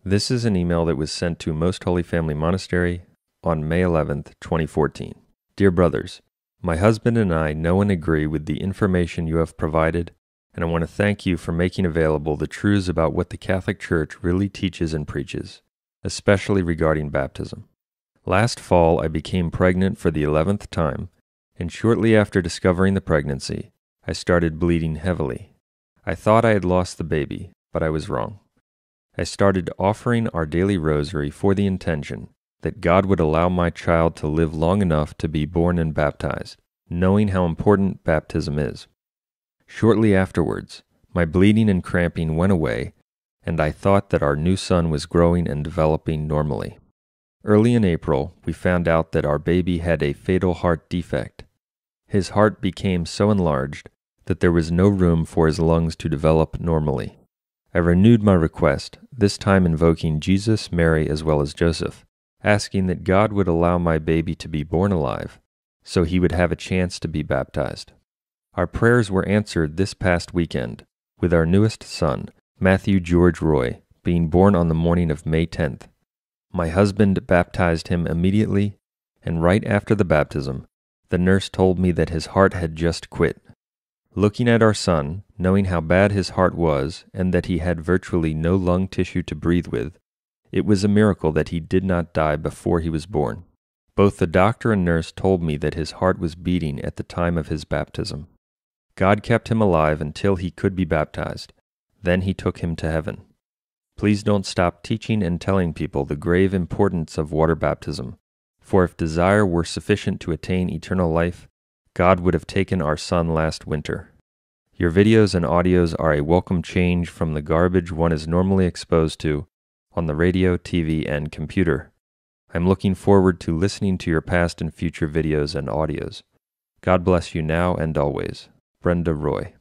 This is an email that was sent to Most Holy Family Monastery on May 11th, 2014. Dear brothers, my husband and I know and agree with the information you have provided, and I want to thank you for making available the truths about what the Catholic Church really teaches and preaches, especially regarding baptism. Last fall, I became pregnant for the 11th time, and shortly after discovering the pregnancy, I started bleeding heavily. I thought I had lost the baby, but I was wrong. I started offering our daily rosary for the intention that God would allow my child to live long enough to be born and baptized, knowing how important baptism is. Shortly afterwards, my bleeding and cramping went away, and I thought that our new son was growing and developing normally. Early in April, we found out that our baby had a fatal heart defect. His heart became so enlarged that there was no room for his lungs to develop normally. I renewed my request, this time invoking Jesus, Mary, as well as Joseph, asking that God would allow my baby to be born alive, so he would have a chance to be baptized. Our prayers were answered this past weekend, with our newest son, Matthew George Roy, being born on the morning of May 10th. My husband baptized him immediately, and right after the baptism, the nurse told me that his heart had just quit. Looking at our son, knowing how bad his heart was and that he had virtually no lung tissue to breathe with, it was a miracle that he did not die before he was born. Both the doctor and nurse told me that his heart was beating at the time of his baptism. God kept him alive until he could be baptized. Then he took him to heaven. Please don't stop teaching and telling people the grave importance of water baptism, for if desire were sufficient to attain eternal life, God would have taken our son last winter. Your videos and audios are a welcome change from the garbage one is normally exposed to on the radio, TV, and computer. I'm looking forward to listening to your past and future videos and audios. God bless you now and always. Brenda Roy.